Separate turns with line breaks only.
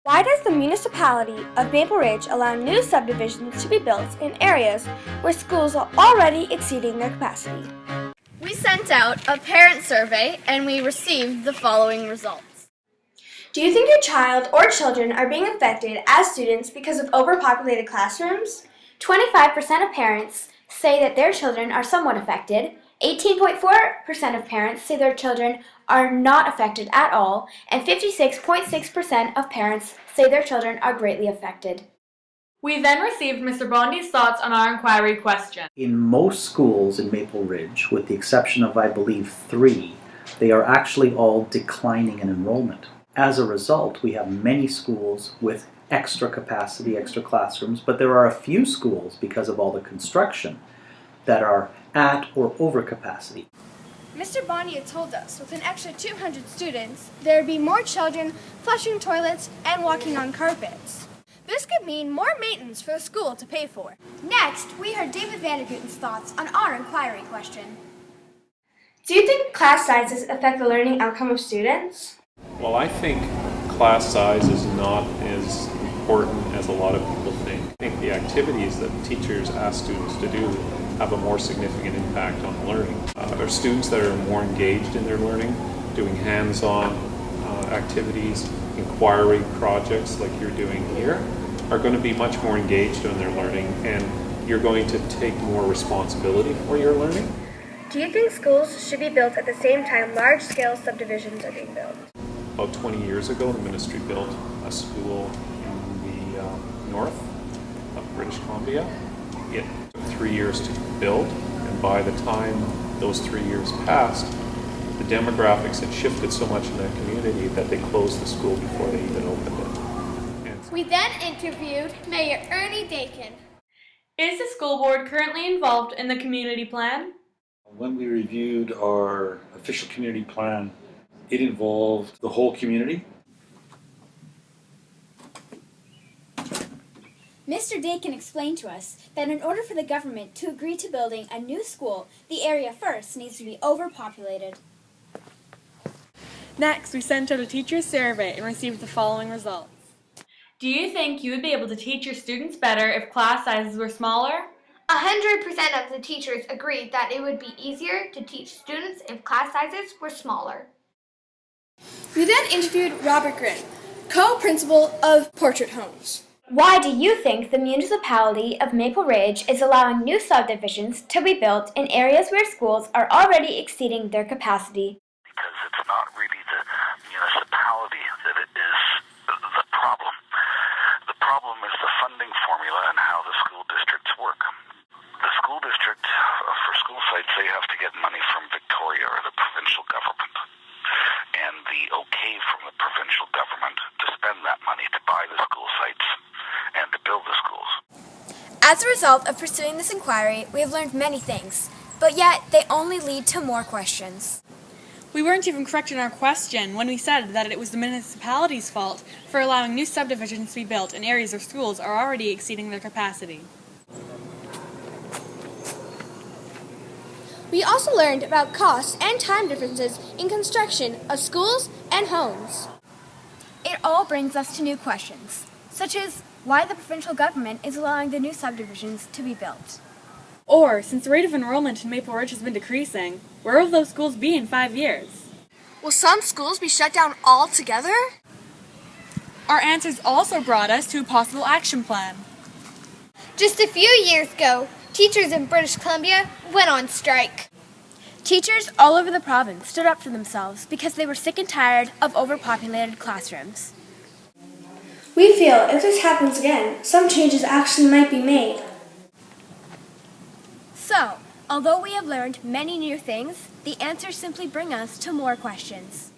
Why does the municipality of Maple Ridge allow new subdivisions to be built in areas where schools are already exceeding their capacity?
We sent out a parent survey and we received the following results.
Do you think your child or children are being affected as students because of overpopulated classrooms? 25% of parents say that their children are somewhat affected. 18.4% of parents say their children are not affected at all, and 56.6% of parents say their children are greatly affected.
We then received Mr. Bondi's thoughts on our inquiry question.
In most schools in Maple Ridge, with the exception of, I believe, 3, they are actually all declining in enrollment. As a result, we have many schools with extra capacity, extra classrooms, but there are a few schools, because of all the construction, that are at or over capacity.
Mr. Bondi had told us with an extra 200 students, there would be more children flushing toilets and walking on carpets. This could mean more maintenance for the school to pay for.
Next, we heard David Vanderguten's thoughts on our inquiry question.
Do you think class sizes affect the learning outcome of students?
Well, I think class size is not as important as a lot of people think. I think the activities that teachers ask students to do have a more significant impact on learning. There are students that are more engaged in their learning, doing hands-on activities, inquiry projects like you're doing here, are going to be much more engaged in their learning, and you're going to take more responsibility for your learning.
Do you think schools should be built at the same time large-scale subdivisions are being built?
About 20 years ago, the ministry built a school in the north of British Columbia. It took 3 years to build, and by the time those 3 years passed, the demographics had shifted so much in that community that they closed the school before they even opened it.
We then interviewed Mayor Ernie Dakin.
Is the school board currently involved in the community plan?
When we reviewed our official community plan, it involved the whole community.
Mr. Dakin explained to us that in order for the government to agree to building a new school, the area first needs to be overpopulated.
Next, we sent out a teacher survey and received the following results. Do you think you would be able to teach your students better if class sizes were smaller?
100% of the teachers agreed that it would be easier to teach students if class sizes were smaller.
We then interviewed Robert Grin, co-principal of Portrait Homes.
Why do you think the municipality of Maple Ridge is allowing new subdivisions to be built in areas where schools are already exceeding their capacity?
Because it's not really the municipality that it is the problem. The problem is the funding formula and how the school districts work. The school district, for school sites, they have to get money from Victoria or the provincial government. And the okay from the provincial government to spend that money to buy the school sites and to build the schools.
As a result of pursuing this inquiry, we have learned many things, but yet they only lead to more questions.
We weren't even correct in our question when we said that it was the municipality's fault for allowing new subdivisions to be built in areas where schools are already exceeding their capacity.
We also learned about costs and time differences in construction of schools and homes.
It all brings us to new questions, such as why the provincial government is allowing the new subdivisions to be built.
Or, since the rate of enrollment in Maple Ridge has been decreasing, where will those schools be in 5 years?
Will some schools be shut down altogether?
Our answers also brought us to a possible action plan.
Just a few years ago, teachers in British Columbia went on strike.
Teachers all over the province stood up for themselves because they were sick and tired of overpopulated classrooms.
We feel if this happens again, some changes actually might be made.
So, although we have learned many new things, the answers simply bring us to more questions.